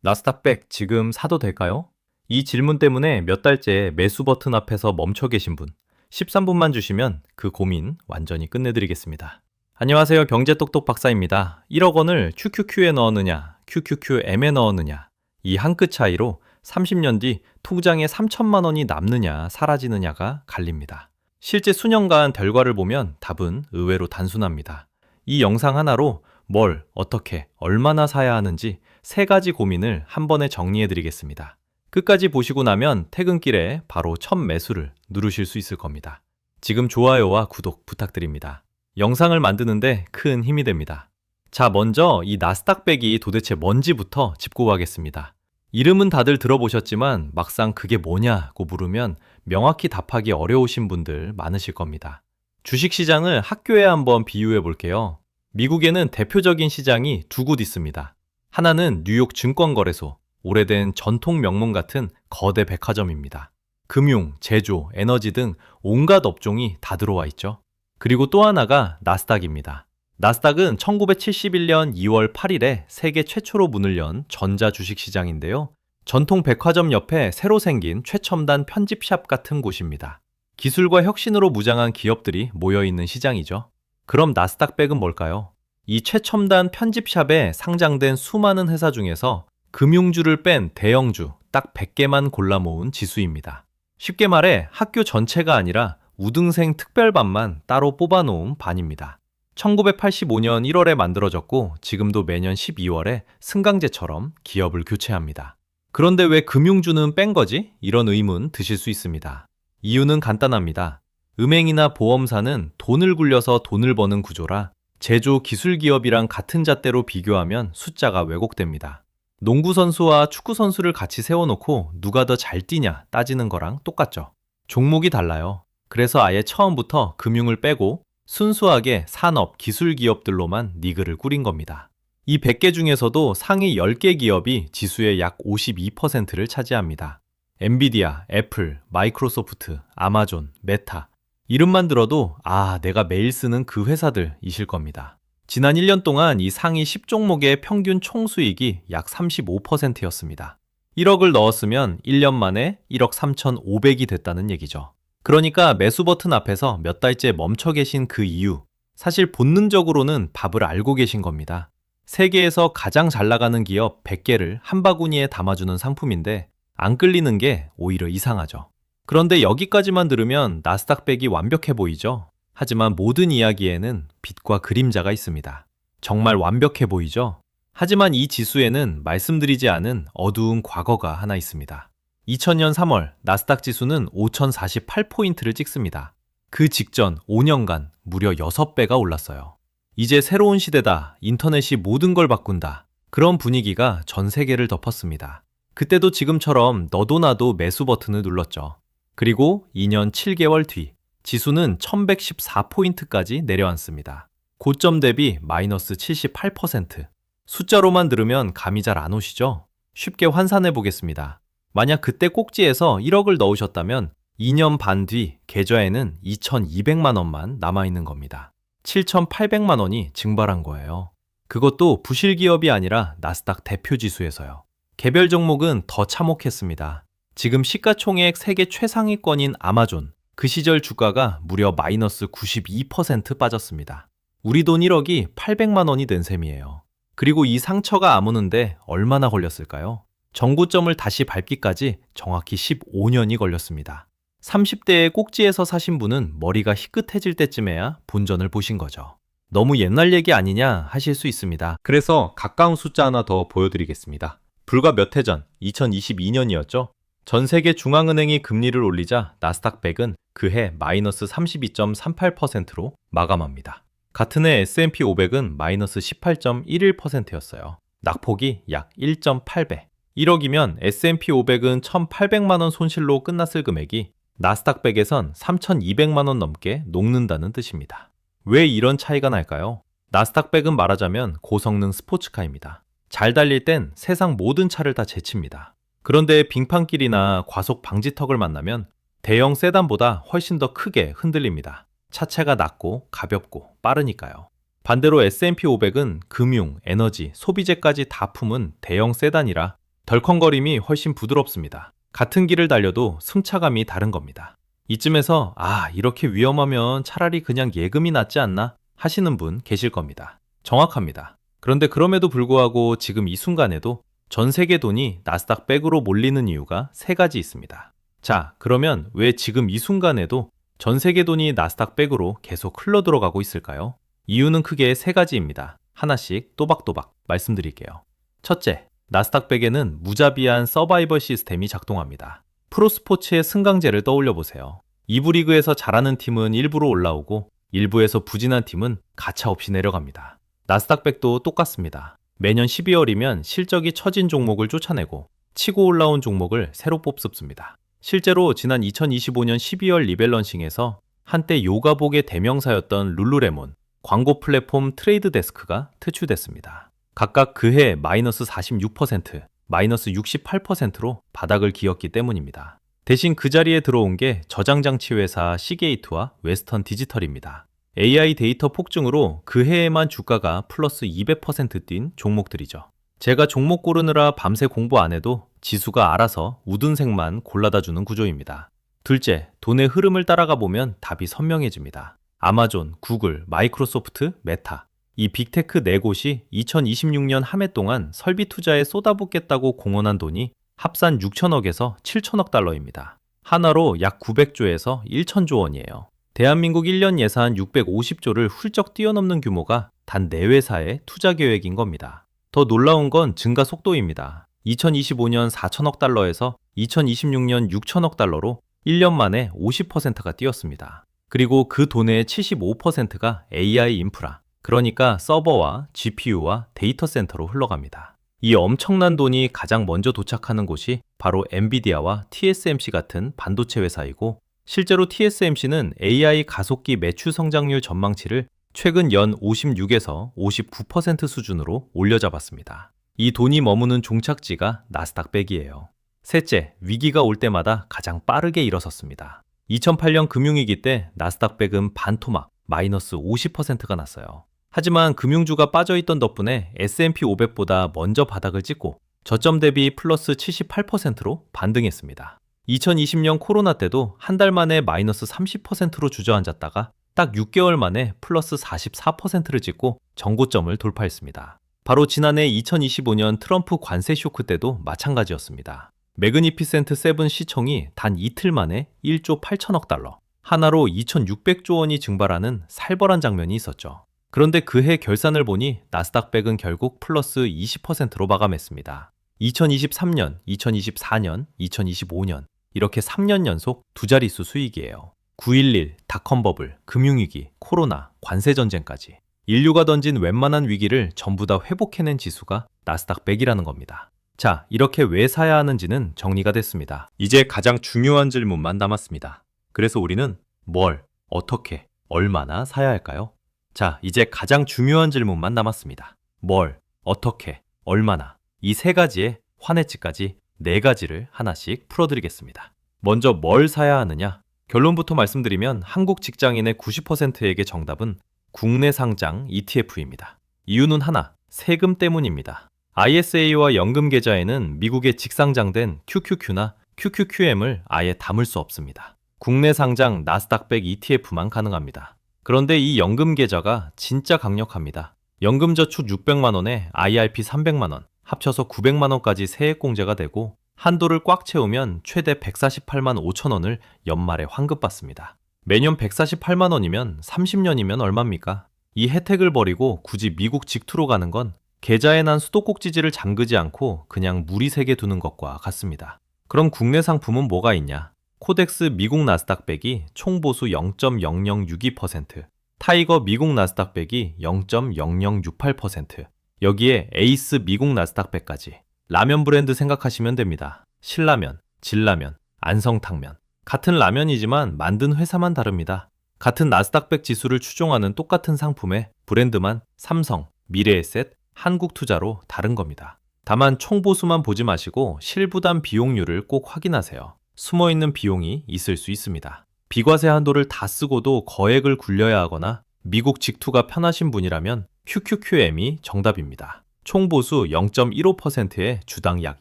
나스닥백 지금 사도 될까요? 이 질문 때문에 몇 달째 매수 버튼 앞에서 멈춰 계신 분, 13분만 주시면 그 고민 완전히 끝내드리겠습니다. 안녕하세요. 경제똑똑 박사입니다. 1억 원을 QQQ에 넣었느냐, QQQM에 넣었느냐, 이 한 끗 차이로 30년 뒤 통장에 3천만 원이 남느냐, 사라지느냐가 갈립니다. 실제 수년간 결과를 보면 답은 의외로 단순합니다. 이 영상 하나로 뭘, 어떻게, 얼마나 사야 하는지 세 가지 고민을 한 번에 정리해 드리겠습니다. 끝까지 보시고 나면 퇴근길에 바로 첫 매수를 누르실 수 있을 겁니다. 지금 좋아요와 구독 부탁드립니다. 영상을 만드는데 큰 힘이 됩니다. 자, 먼저 이 나스닥백이 도대체 뭔지부터 짚고 가겠습니다. 이름은 다들 들어보셨지만 막상 그게 뭐냐고 물으면 명확히 답하기 어려우신 분들 많으실 겁니다. 주식시장을 학교에 한번 비유해 볼게요. 미국에는 대표적인 시장이 두 곳 있습니다. 하나는 뉴욕 증권거래소, 오래된 전통 명문 같은 거대 백화점입니다. 금융, 제조, 에너지 등 온갖 업종이 다 들어와 있죠. 그리고 또 하나가 나스닥입니다. 나스닥은 1971년 2월 8일에 세계 최초로 문을 연 전자 주식시장인데요. 전통 백화점 옆에 새로 생긴 최첨단 편집샵 같은 곳입니다. 기술과 혁신으로 무장한 기업들이 모여있는 시장이죠. 그럼 나스닥백은 뭘까요? 이 최첨단 편집샵에 상장된 수많은 회사 중에서 금융주를 뺀 대형주 딱 100개만 골라 모은 지수입니다. 쉽게 말해 학교 전체가 아니라 우등생 특별반만 따로 뽑아놓은 반입니다. 1985년 1월에 만들어졌고 지금도 매년 12월에 승강제처럼 기업을 교체합니다. 그런데 왜 금융주는 뺀 거지? 이런 의문 드실 수 있습니다. 이유는 간단합니다. 은행이나 보험사는 돈을 굴려서 돈을 버는 구조라 제조 기술 기업이랑 같은 잣대로 비교하면 숫자가 왜곡됩니다. 농구 선수와 축구 선수를 같이 세워놓고 누가 더 잘 뛰냐 따지는 거랑 똑같죠. 종목이 달라요. 그래서 아예 처음부터 금융을 빼고 순수하게 산업, 기술 기업들로만 리그를 꾸린 겁니다. 이 100개 중에서도 상위 10개 기업이 지수의 약 52%를 차지합니다. 엔비디아, 애플, 마이크로소프트, 아마존, 메타. 이름만 들어도 내가 매일 쓰는 그 회사들이실 겁니다. 지난 1년 동안 이 상위 10종목의 평균 총수익이 약 35%였습니다. 1억을 넣었으면 1년 만에 1억 3,500이 됐다는 얘기죠. 그러니까 매수 버튼 앞에서 몇 달째 멈춰 계신 그 이유, 사실 본능적으로는 답을 알고 계신 겁니다. 세계에서 가장 잘 나가는 기업 100개를 한 바구니에 담아주는 상품인데 안 끌리는 게 오히려 이상하죠. 그런데 여기까지만 들으면 나스닥백이 완벽해 보이죠? 하지만 모든 이야기에는 빛과 그림자가 있습니다. 정말 완벽해 보이죠? 하지만 이 지수에는 말씀드리지 않은 어두운 과거가 하나 있습니다. 2000년 3월 나스닥 지수는 5048포인트를 찍습니다. 그 직전 5년간 무려 6배가 올랐어요. 이제 새로운 시대다, 인터넷이 모든 걸 바꾼다. 그런 분위기가 전 세계를 덮었습니다. 그때도 지금처럼 너도 나도 매수 버튼을 눌렀죠. 그리고 2년 7개월 뒤 지수는 1114포인트까지 내려앉습니다. 고점 대비 마이너스 78%. 숫자로만 들으면 감이 잘 안 오시죠? 쉽게 환산해 보겠습니다. 만약 그때 꼭지에서 1억을 넣으셨다면 2년 반 뒤 계좌에는 2,200만 원만 남아있는 겁니다. 7,800만 원이 증발한 거예요. 그것도 부실 기업이 아니라 나스닥 대표 지수에서요. 개별 종목은 더 참혹했습니다. 지금 시가총액 세계 최상위권인 아마존, 그 시절 주가가 무려 마이너스 92% 빠졌습니다. 우리 돈 1억이 800만 원이 된 셈이에요. 그리고 이 상처가 아무는데 얼마나 걸렸을까요? 정고점을 다시 밟기까지 정확히 15년이 걸렸습니다. 30대의 꼭지에서 사신 분은 머리가 희끗해질 때쯤에야 본전을 보신 거죠. 너무 옛날 얘기 아니냐 하실 수 있습니다. 그래서 가까운 숫자 하나 더 보여드리겠습니다. 불과 몇 해 전 2022년이었죠. 전 세계 중앙은행이 금리를 올리자 나스닥 100은 그해 마이너스 32.38%로 마감합니다. 같은 해 S&P 500은 마이너스 18.11%였어요. 낙폭이 약 1.8배. 1억이면 S&P 500은 1,800만 원 손실로 끝났을 금액이 나스닥 100에선 3,200만 원 넘게 녹는다는 뜻입니다. 왜 이런 차이가 날까요? 나스닥 100은 말하자면 고성능 스포츠카입니다. 잘 달릴 땐 세상 모든 차를 다 제칩니다. 그런데 빙판길이나 과속 방지턱을 만나면 대형 세단보다 훨씬 더 크게 흔들립니다. 차체가 낮고 가볍고 빠르니까요. 반대로 S&P 500은 금융, 에너지, 소비재까지 다 품은 대형 세단이라 덜컹거림이 훨씬 부드럽습니다. 같은 길을 달려도 승차감이 다른 겁니다. 이쯤에서 이렇게 위험하면 차라리 그냥 예금이 낫지 않나 하시는 분 계실 겁니다. 정확합니다. 그런데 그럼에도 불구하고 지금 이 순간에도 전 세계 돈이 나스닥 백으로 몰리는 이유가 세 가지 있습니다. 자, 그러면 왜 지금 이 순간에도 전 세계 돈이 나스닥 백으로 계속 흘러 들어가고 있을까요? 이유는 크게 세 가지입니다. 하나씩 또박또박 말씀드릴게요. 첫째, 나스닥 백에는 무자비한 서바이벌 시스템이 작동합니다. 프로스포츠의 승강제를 떠올려 보세요. 2부 리그에서 잘하는 팀은 1부로 올라오고 1부에서 부진한 팀은 가차없이 내려갑니다. 나스닥 백도 똑같습니다. 매년 12월이면 실적이 처진 종목을 쫓아내고 치고 올라온 종목을 새로 뽑습니다. 실제로 지난 2025년 12월 리밸런싱에서 한때 요가복의 대명사였던 룰루레몬, 광고 플랫폼 트레이드 데스크가 퇴출됐습니다. 각각 그해 마이너스 46%, 마이너스 68%로 바닥을 기었기 때문입니다. 대신 그 자리에 들어온 게 저장장치 회사 시게이트와 웨스턴 디지털입니다. AI 데이터 폭증으로 그 해에만 주가가 플러스 200% 뛴 종목들이죠. 제가 종목 고르느라 밤새 공부 안 해도 지수가 알아서 웃은 색만 골라다 주는 구조입니다. 둘째, 돈의 흐름을 따라가 보면 답이 선명해집니다. 아마존, 구글, 마이크로소프트, 메타. 이 빅테크 네 곳이 2026년 한 해 동안 설비 투자에 쏟아붓겠다고 공언한 돈이 합산 6천억에서 7천억 달러입니다. 하나로 약 900조에서 1천조 원이에요. 대한민국 1년 예산 650조를 훌쩍 뛰어넘는 규모가 단 4회사의 투자 계획인 겁니다. 더 놀라운 건 증가 속도입니다. 2025년 4천억 달러에서 2026년 6천억 달러로 1년 만에 50%가 뛰었습니다. 그리고 그 돈의 75%가 AI 인프라, 그러니까 서버와 GPU와 데이터 센터로 흘러갑니다. 이 엄청난 돈이 가장 먼저 도착하는 곳이 바로 엔비디아와 TSMC 같은 반도체 회사이고, 실제로 TSMC는 AI 가속기 매출 성장률 전망치를 최근 연 56에서 59% 수준으로 올려잡았습니다. 이 돈이 머무는 종착지가 나스닥 백이에요. 셋째, 위기가 올 때마다 가장 빠르게 일어섰습니다. 2008년 금융위기 때 나스닥 백은 반토막 마이너스 50%가 났어요. 하지만 금융주가 빠져있던 덕분에 S&P 500보다 먼저 바닥을 찍고 저점 대비 플러스 78%로 반등했습니다. 2020년 코로나 때도 한 달 만에 마이너스 30%로 주저앉았다가 딱 6개월 만에 플러스 44%를 찍고 전고점을 돌파했습니다. 바로 지난해 2025년 트럼프 관세 쇼크 때도 마찬가지였습니다. 매그니피센트 7 시총이 단 이틀 만에 1조 8천억 달러, 하나로 2,600조 원이 증발하는 살벌한 장면이 있었죠. 그런데 그해 결산을 보니 나스닥 백은 결국 플러스 20%로 마감했습니다. 2023년, 2024년, 2025년 이렇게 3년 연속 두 자릿수 수익이에요. 9.11, 닷컴 버블, 금융위기, 코로나, 관세전쟁까지 인류가 던진 웬만한 위기를 전부 다 회복해낸 지수가 나스닥 백이라는 겁니다. 자, 이렇게 왜 사야 하는지는 정리가 됐습니다. 이제 가장 중요한 질문만 남았습니다. 그래서 우리는 뭘, 어떻게, 얼마나 사야 할까요? 자, 이제 가장 중요한 질문만 남았습니다. 뭘, 어떻게, 얼마나, 이 세 가지의 환해치까지 네 가지를 하나씩 풀어드리겠습니다. 먼저 뭘 사야 하느냐? 결론부터 말씀드리면 한국 직장인의 90%에게 정답은 국내 상장 ETF입니다. 이유는 하나, 세금 때문입니다. ISA와 연금 계좌에는 미국에 직상장된 QQQ나 QQQM을 아예 담을 수 없습니다. 국내 상장 나스닥 백 ETF만 가능합니다. 그런데 이 연금 계좌가 진짜 강력합니다. 연금 저축 600만 원에 IRP 300만 원, 합쳐서 900만 원까지 세액 공제가 되고 한도를 꽉 채우면 최대 148만 5천 원을 연말에 환급받습니다. 매년 148만 원이면 30년이면 얼마입니까? 이 혜택을 버리고 굳이 미국 직투로 가는 건 계좌에 난 수도꼭지지를 잠그지 않고 그냥 무리 세게 두는 것과 같습니다. 그럼 국내 상품은 뭐가 있냐? 코덱스 미국 나스닥 백이 총보수 0.0062%, 타이거 미국 나스닥 백이 0.0068%, 여기에 에이스 미국 나스닥 백까지. 라면 브랜드 생각하시면 됩니다. 신라면, 진라면, 안성탕면. 같은 라면이지만 만든 회사만 다릅니다. 같은 나스닥 백 지수를 추종하는 똑같은 상품의 브랜드만 삼성, 미래에셋, 한국투자로 다른 겁니다. 다만 총보수만 보지 마시고 실부담 비용률을 꼭 확인하세요. 숨어있는 비용이 있을 수 있습니다. 비과세 한도를 다 쓰고도 거액을 굴려야 하거나 미국 직투가 편하신 분이라면 QQQM이 정답입니다. 총보수 0.15%에 주당 약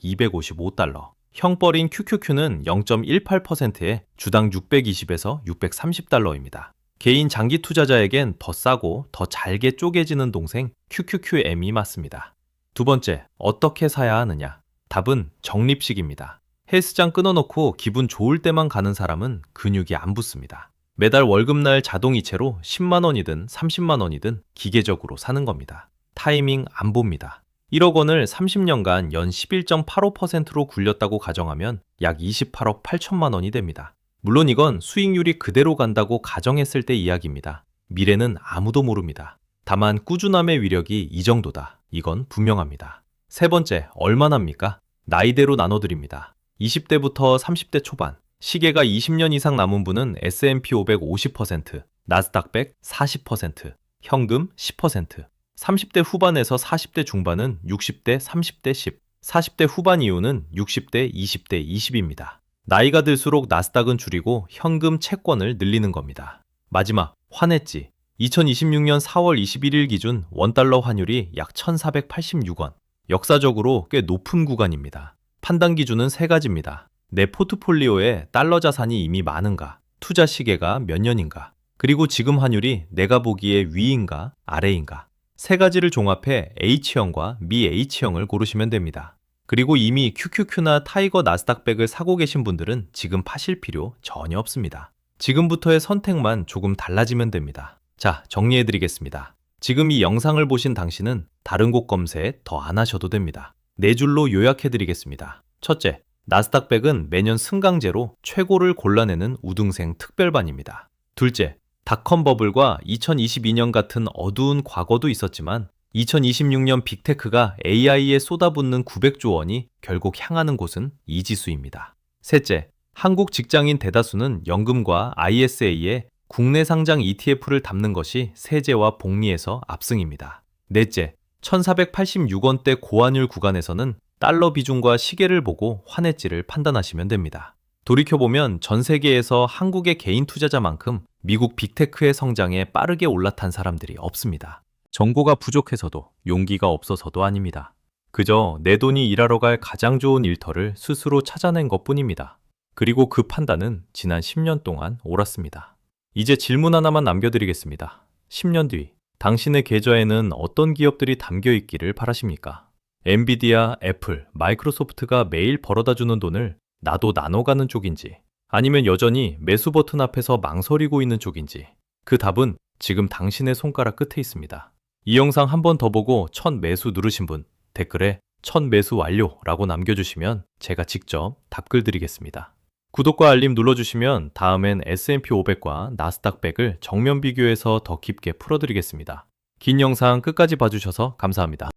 255달러, 형벌인 QQQ는 0.18%에 주당 620에서 630달러입니다. 개인 장기 투자자에겐 더 싸고 더 잘게 쪼개지는 동생 QQQM이 맞습니다. 두 번째, 어떻게 사야 하느냐? 답은 적립식입니다. 헬스장 끊어놓고 기분 좋을 때만 가는 사람은 근육이 안 붙습니다. 매달 월급날 자동이체로 10만 원이든 30만 원이든 기계적으로 사는 겁니다. 타이밍 안 봅니다. 1억 원을 30년간 연 11.85%로 굴렸다고 가정하면 약 28억 8천만 원이 됩니다. 물론 이건 수익률이 그대로 간다고 가정했을 때 이야기입니다. 미래는 아무도 모릅니다. 다만 꾸준함의 위력이 이 정도다. 이건 분명합니다. 세 번째, 얼마나입니까? 나이대로 나눠드립니다. 20대부터 30대 초반, 시계가 20년 이상 남은 분은 S&P 500 50%, 나스닥 100 40%, 현금 10%, 30대 후반에서 40대 중반은 60대 30대 10, 40대 후반 이후는 60대 20대 20입니다. 나이가 들수록 나스닥은 줄이고 현금 채권을 늘리는 겁니다. 마지막, 환해지. 2026년 4월 21일 기준 원달러 환율이 약 1,486원. 역사적으로 꽤 높은 구간입니다. 판단 기준은 세 가지입니다. 내 포트폴리오에 달러 자산이 이미 많은가, 투자 시계가 몇 년인가, 그리고 지금 환율이 내가 보기에 위인가, 아래인가. 세 가지를 종합해 H형과 미 H형을 고르시면 됩니다. 그리고 이미 QQQ나 타이거 나스닥백을 사고 계신 분들은 지금 파실 필요 전혀 없습니다. 지금부터의 선택만 조금 달라지면 됩니다. 자, 정리해드리겠습니다. 지금 이 영상을 보신 당신은 다른 곳 검색 더 안 하셔도 됩니다. 네 줄로 요약해드리겠습니다. 첫째, 나스닥백은 매년 승강제로 최고를 골라내는 우등생 특별반입니다. 둘째, 닷컴 버블과 2022년 같은 어두운 과거도 있었지만 2026년 빅테크가 AI에 쏟아붓는 900조 원이 결국 향하는 곳은 이 지수입니다. 셋째, 한국 직장인 대다수는 연금과 ISA에 국내 상장 ETF를 담는 것이 세제와 복리에서 압승입니다. 넷째, 1486원대 고환율 구간에서는 달러 비중과 시계를 보고 환해지를 판단하시면 됩니다. 돌이켜보면 전 세계에서 한국의 개인 투자자만큼 미국 빅테크의 성장에 빠르게 올라탄 사람들이 없습니다. 정보가 부족해서도 용기가 없어서도 아닙니다. 그저 내 돈이 일하러 갈 가장 좋은 일터를 스스로 찾아낸 것뿐입니다. 그리고 그 판단은 지난 10년 동안 옳았습니다. 이제 질문 하나만 남겨드리겠습니다. 10년 뒤 당신의 계좌에는 어떤 기업들이 담겨 있기를 바라십니까? 엔비디아, 애플, 마이크로소프트가 매일 벌어다주는 돈을 나도 나눠가는 쪽인지, 아니면 여전히 매수 버튼 앞에서 망설이고 있는 쪽인지, 그 답은 지금 당신의 손가락 끝에 있습니다. 이 영상 한 번 더 보고 첫 매수 누르신 분, 댓글에 첫 매수 완료라고 남겨주시면 제가 직접 답글 드리겠습니다. 구독과 알림 눌러주시면 다음엔 S&P 500과 나스닥 100을 정면 비교해서 더 깊게 풀어드리겠습니다. 긴 영상 끝까지 봐주셔서 감사합니다.